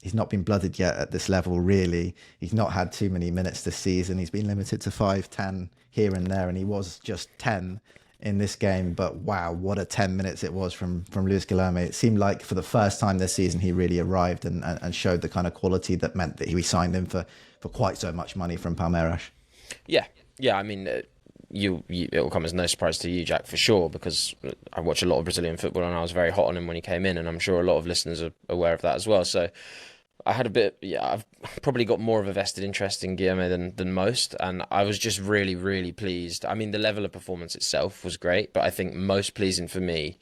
He's not been blooded yet at this level, really. He's not had too many minutes this season. He's been limited to 5-10 here and there, and he was just 10 in this game. But wow, what a 10 minutes it was from Luis Guilherme. It seemed like for the first time this season he really arrived and showed the kind of quality that meant that we signed him for quite so much money from Palmeiras. Yeah, I mean, it will come as no surprise to you, Jack, for sure, because I watch a lot of Brazilian football and I was very hot on him when he came in, and I'm sure a lot of listeners are aware of that as well. So I had I've probably got more of a vested interest in Guilherme than most, and I was just really, really pleased. I mean, the level of performance itself was great, but I think most pleasing for me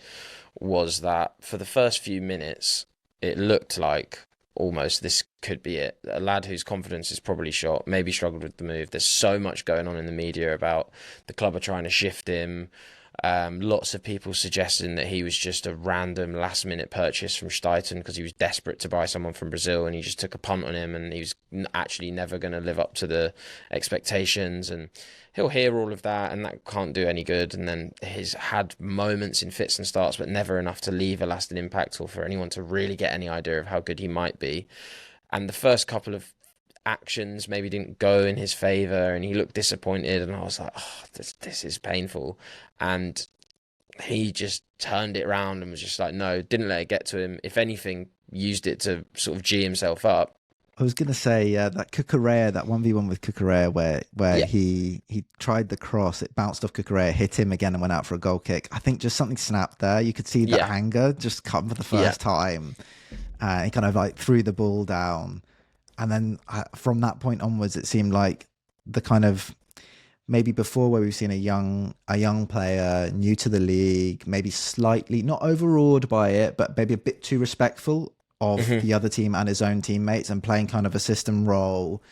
was that for the first few minutes, it looked like almost this could be it. A lad whose confidence is probably shot, maybe struggled with the move. There's so much going on in the media about the club are trying to shift him. Lots of people suggesting that he was just a random last-minute purchase from Steiten because he was desperate to buy someone from Brazil and he just took a punt on him and he was actually never going to live up to the expectations, and he'll hear all of that and that can't do any good. And then he's had moments in fits and starts but never enough to leave a lasting impact or for anyone to really get any idea of how good he might be. And the first couple of actions maybe didn't go in his favour and he looked disappointed, and I was like, oh, this is painful. And he just turned it around and was just like, no, didn't let it get to him. If anything, used it to sort of G himself up. I was going to say that Cucurella, that 1v1 with Cucurella where he tried the cross, it bounced off Cucurella, hit him again and went out for a goal kick. I think just something snapped there. You could see the anger just come for the first time. He kind of like threw the ball down. And then from that point onwards, it seemed like the kind of maybe before where we've seen a young player new to the league, maybe slightly not overawed by it, but maybe a bit too respectful of the other team and his own teammates, and playing kind of a system role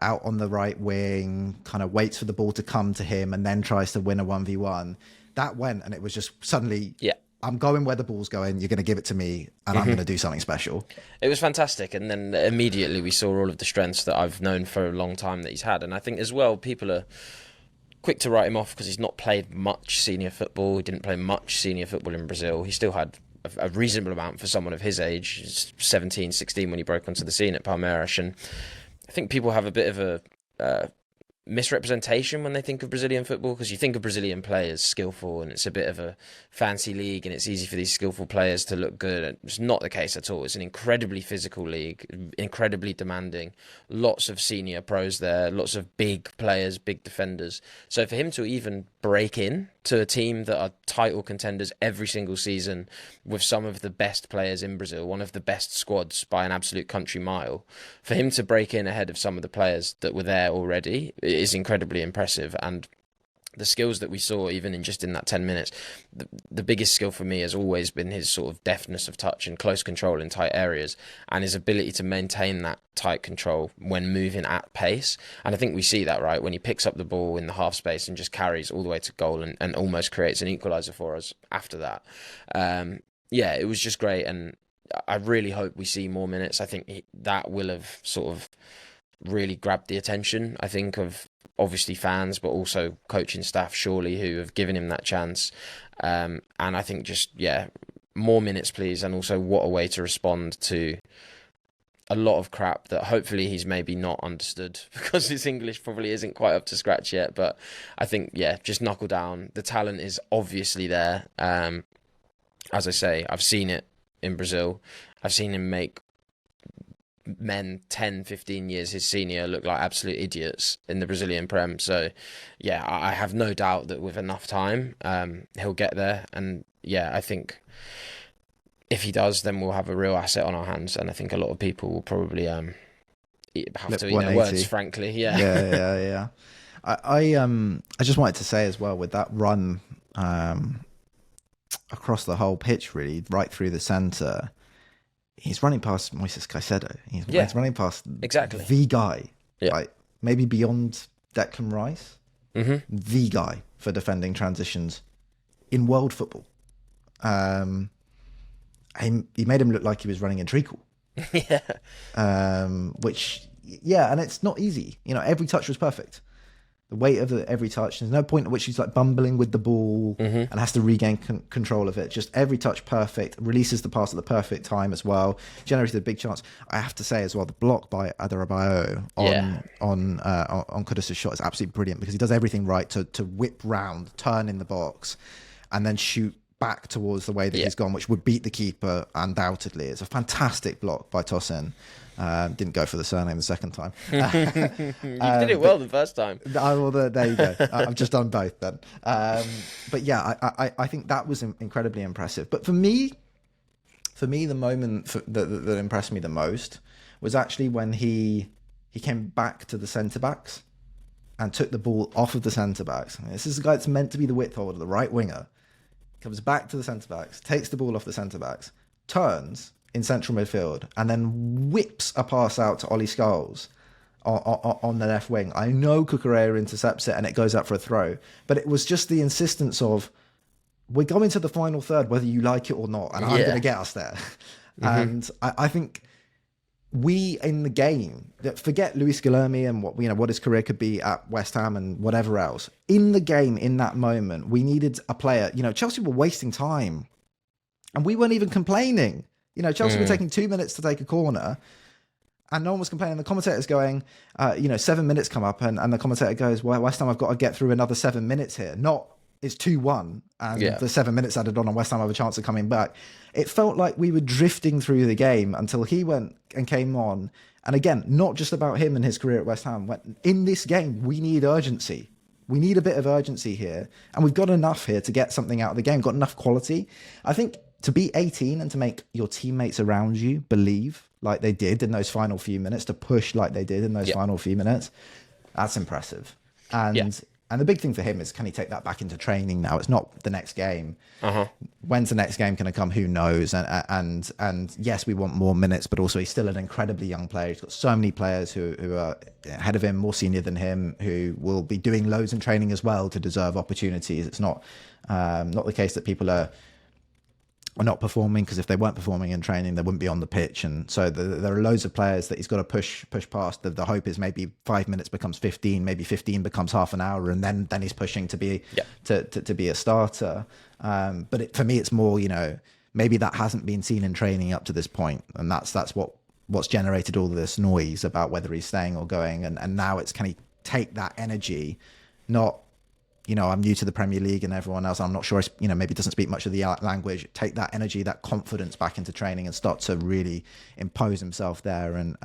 out on the right wing, kind of waits for the ball to come to him and then tries to win a 1v1. That went, and it was just suddenly, I'm going where the ball's going, you're going to give it to me, and I'm going to do something special. It was fantastic, and then immediately we saw all of the strengths that I've known for a long time that he's had. And I think as well, people are quick to write him off because he's not played much senior football. He didn't play much senior football in Brazil. He still had a reasonable amount for someone of his age. He's 17, 16 when he broke onto the scene at Palmeiras. And I think people have a bit of a misrepresentation when they think of Brazilian football, because you think of Brazilian players skillful and it's a bit of a fancy league and it's easy for these skillful players to look good. It's not the case at all. It's an incredibly physical league, incredibly demanding, lots of senior pros there, lots of big players, big defenders. So for him to even break in to a team that are title contenders every single season with some of the best players in Brazil, one of the best squads by an absolute country mile, for him to break in ahead of some of the players that were there already is incredibly impressive. And the skills that we saw, even in that 10 minutes, the biggest skill for me has always been his sort of deftness of touch and close control in tight areas, and his ability to maintain that tight control when moving at pace. And I think we see that, right, when he picks up the ball in the half space and just carries all the way to goal and almost creates an equaliser for us after that. It was just great, and I really hope we see more minutes. I think that will have sort of really grabbed the attention, I think, of obviously fans, but also coaching staff, surely, who have given him that chance. And I think more minutes, please. And also, what a way to respond to a lot of crap that hopefully he's maybe not understood, because his English probably isn't quite up to scratch yet. But I think, just knuckle down. The talent is obviously there. As I say, I've seen it in Brazil. I've seen him make men 10, 15 years his senior look like absolute idiots in the Brazilian Prem. So I have no doubt that with enough time he'll get there. And I think if he does, then we'll have a real asset on our hands. And I think a lot of people will probably have to eat their words, frankly. Yeah. I just wanted to say as well, with that run across the whole pitch, really right through the centre, he's running past Moises Caicedo. He's running past the guy, right? Maybe beyond Declan Rice, the guy for defending transitions in world football. He made him look like he was running in treacle. Which, and it's not easy. Every touch was perfect. The weight of every touch. There's no point at which he's like bumbling with the ball and has to regain control of it. Just every touch perfect. Releases the pass at the perfect time as well. Generated a big chance. I have to say as well, the block by Adarabioyo on Kudus' shot is absolutely brilliant, because he does everything right to whip round, turn in the box, and then shoot back towards the way that he's gone, which would beat the keeper undoubtedly. It's a fantastic block by Tosin. Didn't go for the surname the second time. You did it well the first time. There you go. I've just done both then. I think that was incredibly impressive. But for me, the moment that impressed me the most was actually when he came back to the centre-backs and took the ball off of the centre-backs. This is the guy that's meant to be the width holder, the right winger. Comes back to the centre-backs, takes the ball off the centre-backs, turns in central midfield, and then whips a pass out to Ollie Scholes on the left wing. I know Cucurella intercepts it and it goes out for a throw, but it was just the insistence of, we're going to the final third whether you like it or not, and I'm going to get us there. And I think we in the game, forget Luis Guilherme and what his career could be at West Ham and whatever else. In the game, in that moment, we needed a player. Chelsea were wasting time, and we weren't even complaining. Chelsea were taking 2 minutes to take a corner, and no one was complaining. The commentator's going, 7 minutes come up, and the commentator goes, well, West Ham have got to get through another 7 minutes here. Not, it's 2-1, and the 7 minutes added on, and West Ham have a chance of coming back. It felt like we were drifting through the game until he went and came on. And again, not just about him and his career at West Ham. In this game, we need urgency. We need a bit of urgency here. And we've got enough here to get something out of the game, got enough quality. I think to be 18 and to make your teammates around you believe like they did in those final few minutes, to push like they did in those final few minutes, That's impressive. Yeah. And the big thing for him is, can he take that back into training now? It's not the next game. When's the next game going to come? Who knows? And yes, we want more minutes, but also he's still an incredibly young player. He's got so many players who are ahead of him, more senior than him, who will be doing loads in training as well to deserve opportunities. It's not the case that people are not performing, because if they weren't performing in training, they wouldn't be on the pitch. And so there are loads of players that he's got to push past. The hope is maybe 5 minutes becomes 15, maybe 15 becomes half an hour, and then he's pushing to be to be a starter. But for me, it's more, maybe that hasn't been seen in training up to this point, and that's what's generated all this noise about whether he's staying or going. And now it's, can he take that energy, not, I'm new to the Premier League and everyone else, I'm not sure, maybe doesn't speak much of the language, take that energy, that confidence back into training and start to really impose himself there and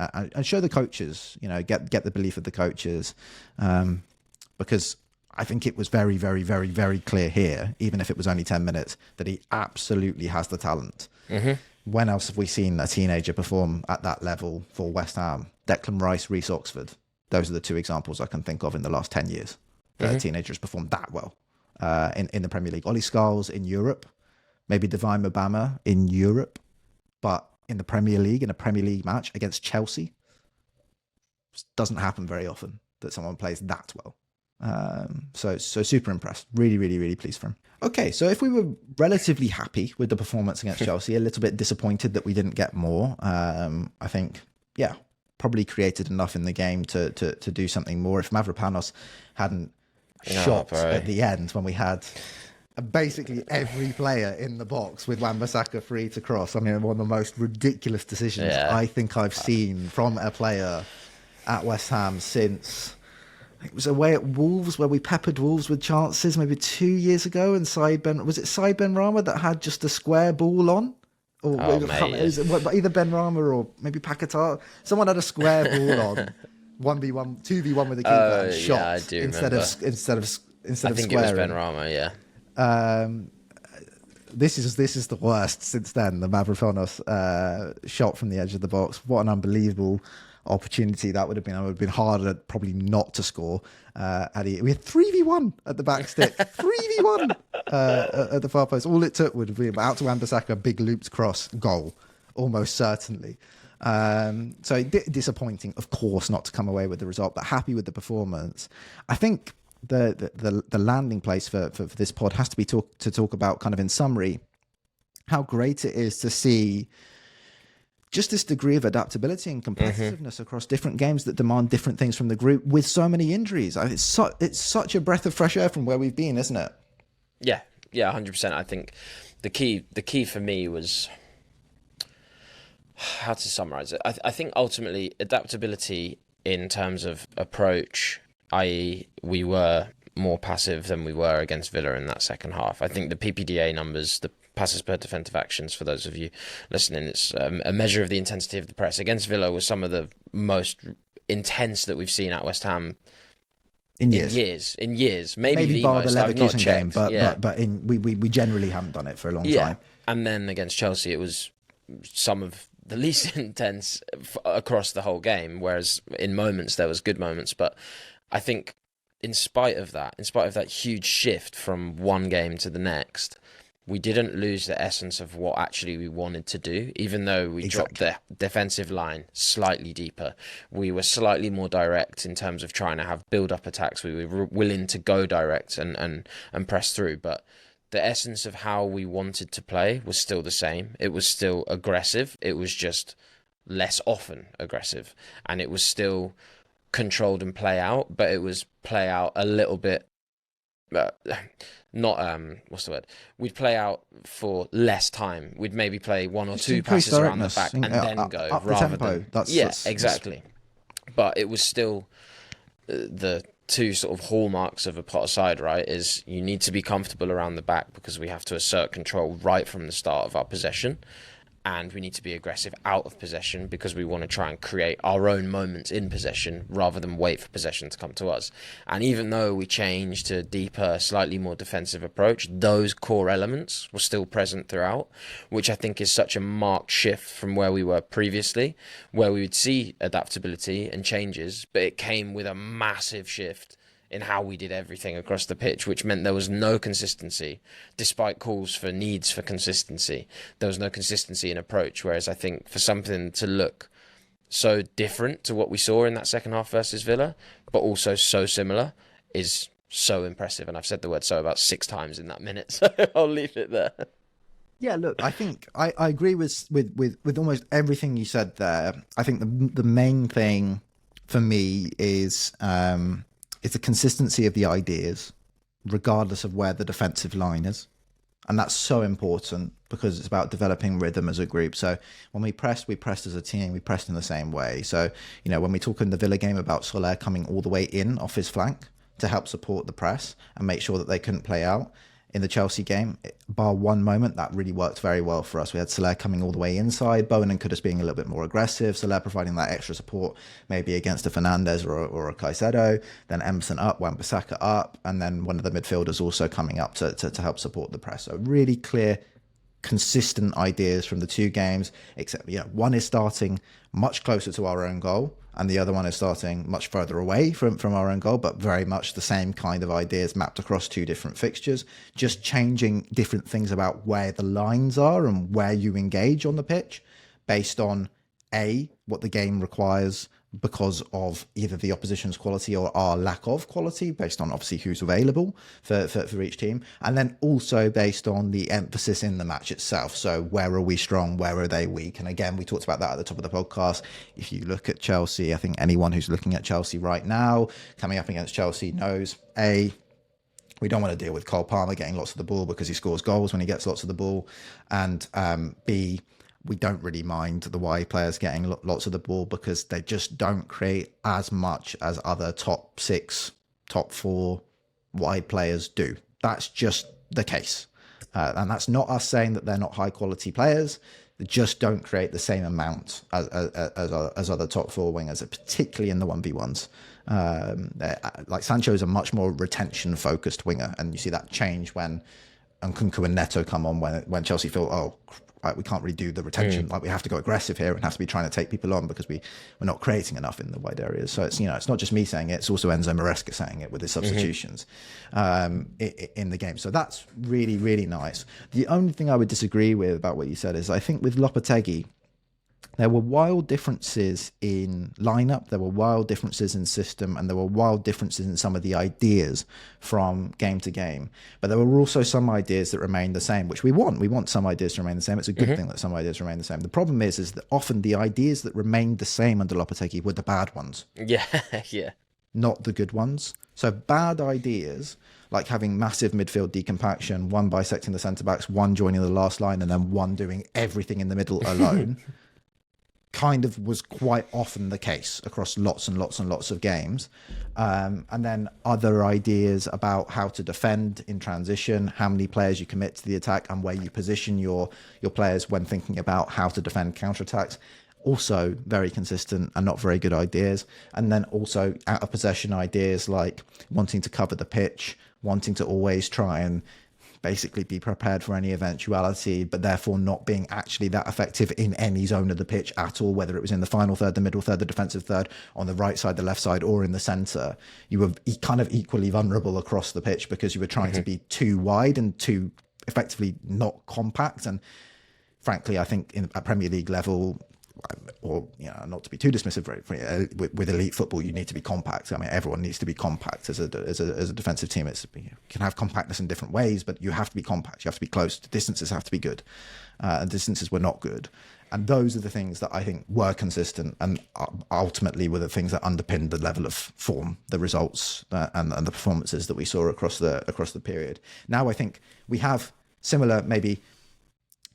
show the coaches, get the belief of the coaches. Because I think it was very, very, very, very clear here, even if it was only 10 minutes, that he absolutely has the talent. When else have we seen a teenager perform at that level for West Ham? Declan Rice, Reece Oxford. Those are the two examples I can think of in the last 10 years. The teenagers performed that well in the Premier League. Ollie Scholes in Europe, maybe Divine Mabama in Europe, but in the Premier League, in a Premier League match against Chelsea, it doesn't happen very often that someone plays that well. So super impressed. Really, really, really pleased for him. Okay, so if we were relatively happy with the performance against Chelsea, a little bit disappointed that we didn't get more, I think, probably created enough in the game to do something more. If Mavropanos hadn't shot at the end when we had basically every player in the box with Wan-Bissaka free to cross, I mean, one of the most ridiculous decisions I think I've seen from a player at West Ham since, it was away at Wolves where we peppered Wolves with chances maybe 2 years ago, and was it Said Benrahma that had just a square ball on? Or either Benrahma or maybe Paquetá. Someone had a square ball on, 1v1, 2v1 with the keeper and shot. I do instead remember. I think it was Benrahma, This is the worst since then. The Mavropanos shot from the edge of the box. What an unbelievable opportunity that would have been. It would have been harder probably not to score. We had 3v1 at the back stick. 3v1 at the far post. All it took would have been out to Wan-Bissaka, big looped cross, goal, almost certainly. So disappointing, of course, not to come away with the result, but happy with the performance. I think the landing place for this pod has to be to talk about, kind of in summary, how great it is to see just this degree of adaptability and competitiveness across different games that demand different things from the group with so many injuries. It's such a breath of fresh air from where we've been, isn't it? Yeah, 100%. I think the key for me was, how to summarize it. I think ultimately adaptability in terms of approach, i.e. we were more passive than we were against Villa in that second half. I think the PPDA numbers, the passes per defensive actions, for those of you listening, it's a measure of the intensity of the press. Against Villa was some of the most intense that we've seen at West Ham in years. Maybe bar the most. I've not Leverkusen checked. game, but we generally haven't done it for a long time. And then against Chelsea, it was some of the least intense across the whole game. Whereas in moments there was good moments, but I think in spite of that huge shift from one game to the next, we didn't lose the essence of what actually we wanted to do, even though we dropped the defensive line slightly deeper. We were slightly more direct in terms of trying to have build-up attacks. We were willing to go direct and press through. But the essence of how we wanted to play was still the same. It was still aggressive. It was just less often aggressive. And it was still controlled and play out, but it was play out a little bit... we'd play out for less time. We'd maybe play one or two passes around the back and then go up rather the tempo. than exactly. But it was still the two sort of hallmarks of a Potter side, right? Is you need to be comfortable around the back because we have to assert control right from the start of our possession, and we need to be aggressive out of possession because we want to try and create our own moments in possession rather than wait for possession to come to us. And even though we changed to a deeper, slightly more defensive approach, those core elements were still present throughout, which I think is such a marked shift from where we were previously, where we would see adaptability and changes, but it came with a massive shift in how we did everything across the pitch, which meant there was no consistency, despite calls for needs for consistency. There was no consistency in approach, whereas I think for something to look so different to what we saw in that second half versus Villa, but also so similar, is so impressive. And I've said the word "so" about 6 times in that minute, so I'll leave it there. Yeah, look, I think I agree with almost everything you said there. I think the main thing for me is it's the consistency of the ideas, regardless of where the defensive line is. And that's so important because it's about developing rhythm as a group. So when we pressed as a team, we pressed in the same way. So, when we talk in the Villa game about Soler coming all the way in off his flank to help support the press and make sure that they couldn't play out, in the Chelsea game, bar one moment, that really worked very well for us. We had Soler coming all the way inside, Bowen and Kudus being a little bit more aggressive, Soler providing that extra support, maybe against a Fernandes or a Caicedo, then Emerson up, Wan-Bissaka up, and then one of the midfielders also coming up to help support the press. So really clear, consistent ideas from the two games, except one is starting much closer to our own goal, and the other one is starting much further away from our own goal, but very much the same kind of ideas mapped across 2 different fixtures, just changing different things about where the lines are and where you engage on the pitch based on what the game requires because of either the opposition's quality or our lack of quality, based on obviously who's available for each team, and then also based on the emphasis in the match itself. So where are we strong, where are they weak? And again, we talked about that at the top of the podcast. If you look at Chelsea, I think anyone who's looking at Chelsea right now, coming up against Chelsea, knows we don't want to deal with Cole Palmer getting lots of the ball because he scores goals when he gets lots of the ball, and B, we don't really mind the wide players getting lots of the ball because they just don't create as much as other top 6, top 4 wide players do. That's just the case. And that's not us saying that they're not high quality players. They just don't create the same amount as other top 4 wingers, particularly in the 1v1s. Like Sancho is a much more retention focused winger. And you see that change when Nkunku and Neto come on, when Chelsea feel, we can't really do the retention. Like we have to go aggressive here and have to be trying to take people on because we're not creating enough in the wide areas. So it's it's not just me saying it; it's also Enzo Maresca saying it with his substitutions in the game. So that's really, really nice. The only thing I would disagree with about what you said is I think with Lopetegui, there were wild differences in lineup, there were wild differences in system, and there were wild differences in some of the ideas from game to game. But there were also some ideas that remained the same, which we want. We want some ideas to remain the same. It's a good thing that some ideas remain the same. The problem is that often the ideas that remained the same under Lopetegui were the bad ones. Yeah. Not the good ones. So bad ideas, like having massive midfield decompaction, one bisecting the centre-backs, one joining the last line, and then one doing everything in the middle alone, kind of was quite often the case across lots and lots and lots of games. And then other ideas about how to defend in transition, how many players you commit to the attack, and where you position your players when thinking about how to defend counterattacks. Also very consistent and not very good ideas. And then also out of possession ideas like wanting to cover the pitch, wanting to always try and basically be prepared for any eventuality, but therefore not being actually that effective in any zone of the pitch at all, whether it was in the final third, the middle third, the defensive third, on the right side, the left side, or in the centre. You were kind of equally vulnerable across the pitch because you were trying to be too wide and too effectively not compact. And frankly, I think at Premier League level, or not to be too dismissive, with elite football, you need to be compact. I mean, everyone needs to be compact as a defensive team. You can have compactness in different ways, but you have to be compact. You have to be close. The distances have to be good, and distances were not good. And those are the things that I think were consistent, and ultimately were the things that underpinned the level of form, the results, and the performances that we saw across the period. Now I think we have similar, maybe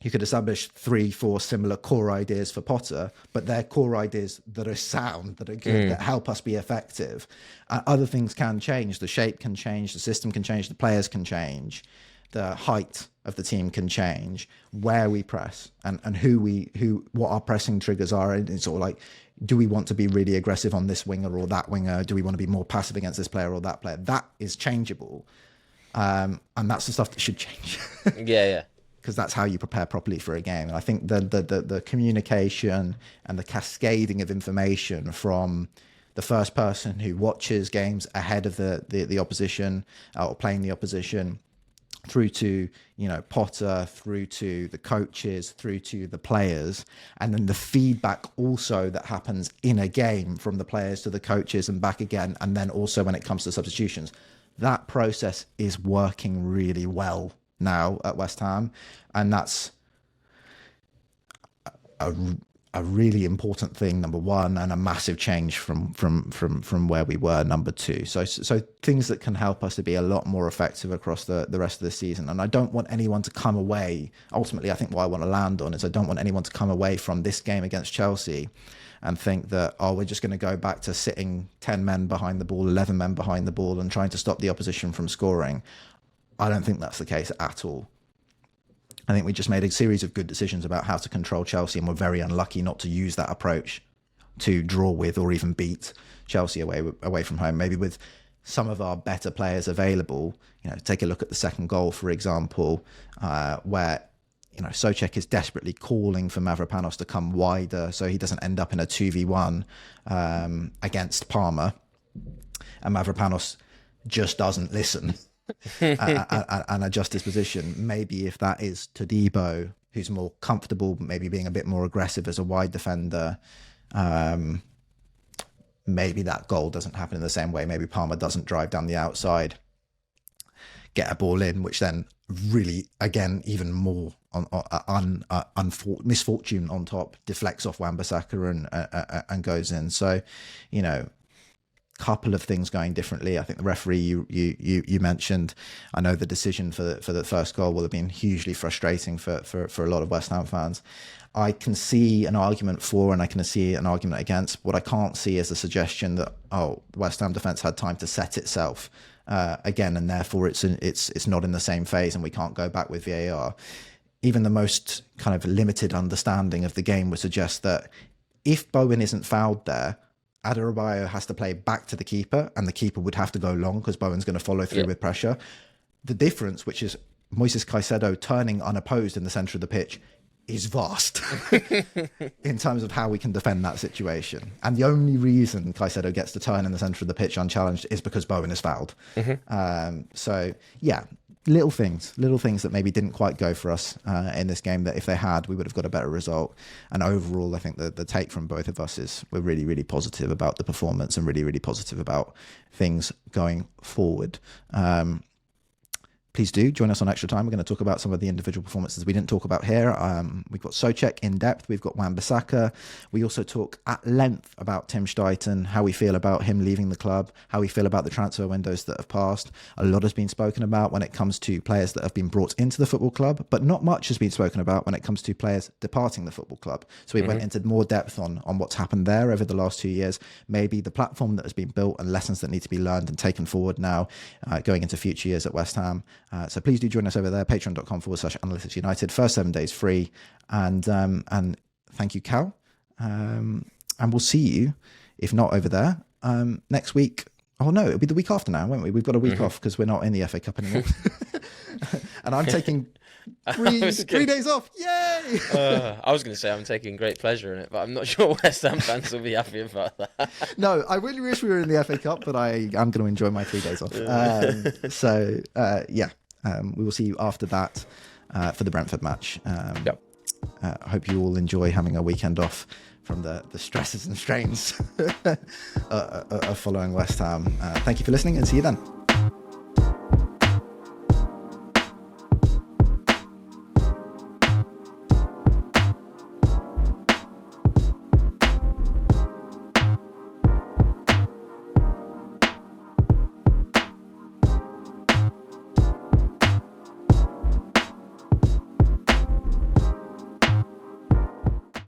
you could establish 3-4 similar core ideas for Potter, but they're core ideas that are sound, that are good, that help us be effective. Other things can change. The shape can change, the system can change, the players can change. the height of the team can change, where we press, and what our pressing triggers are. And it's sort of like, do we want to be really aggressive on this winger or that winger? Do we want to be more passive against this player or that player? That is changeable. And that's the stuff that should change. Yeah. Because that's how you prepare properly for a game. And I think the communication and the cascading of information from the first person who watches games ahead of the opposition or playing the opposition, through to, you know, Potter, through to the coaches, through to the players, and then the feedback also that happens in a game from the players to the coaches and back again, and then also when it comes to substitutions, that process is working really well now at West Ham, and that's a really important thing, number one, and a massive change from where we were, number two. So things that can help us to be a lot more effective across the rest of the season. And I don't want anyone to come away, ultimately, I think what I want to land on is I don't want anyone to come away from this game against Chelsea and think that, oh, we're just going to go back to sitting 10 men behind the ball, 11 men behind the ball and trying to stop the opposition from scoring. I don't think that's the case at all. I think we just made a series of good decisions about how to control Chelsea, and we're very unlucky not to use that approach to draw with or even beat Chelsea away from home. Maybe with some of our better players available, you know, take a look at the second goal, for example, where, you know, Souček is desperately calling for Mavropanos to come wider so he doesn't end up in a 2v1 against Palmer, and Mavropanos just doesn't listen. And adjust his position. Maybe if that is Todibo, who's more comfortable, maybe being a bit more aggressive as a wide defender, maybe that goal doesn't happen in the same way. Maybe Palmer doesn't drive down the outside, get a ball in, which then really, again, even more misfortune on top, deflects off Wan-Bissaka and goes in. So, you know, couple of things going differently. I think the referee you mentioned, I know the decision for the first goal will have been hugely frustrating for a lot of West Ham fans. I can see an argument for and I can see an argument against. What I can't see is a suggestion that, oh, the West Ham defence had time to set itself again, and therefore it's not in the same phase and we can't go back with VAR. Even the most kind of limited understanding of the game would suggest that if Bowen isn't fouled there, Adebayo has to play back to the keeper, and the keeper would have to go long because Bowen's going to follow through with pressure. The difference, which is Moises Caicedo turning unopposed in the centre of the pitch, is vast in terms of how we can defend that situation. And the only reason Caicedo gets to turn in the centre of the pitch unchallenged is because Bowen is fouled. So, yeah, little things that maybe didn't quite go for us in this game, that if they had, we would have got a better result. And overall, I think the take from both of us is we're really, really positive about the performance and really, really positive about things going forward. Please do join us on Extra Time. We're going to talk about some of the individual performances we didn't talk about here. We've got Souček in depth. We've got Wan-Bissaka. We also talk at length about Tim Steiten, how we feel about him leaving the club, how we feel about the transfer windows that have passed. A lot has been spoken about when it comes to players that have been brought into the football club, but not much has been spoken about when it comes to players departing the football club. So we went into more depth on what's happened there over the last 2 years, maybe the platform that has been built and lessons that need to be learned and taken forward now going into future years at West Ham. So please do join us over there, patreon.com/Analytics United. First 7 days free. And thank you, Cal. And we'll see you, if not over there, next week. Oh, no, it'll be the week after now, won't we? We've got a week off because we're not in the FA Cup anymore. And I'm taking three days off. Yay! I was going to say I'm taking great pleasure in it, but I'm not sure West Ham fans will be happy about that. No, I really wish we were in the FA Cup, but I am going to enjoy my 3 days off. We will see you after that for the Brentford match. I hope you all enjoy having a weekend off from the stresses and strains of following West Ham. Thank you for listening, and see you then.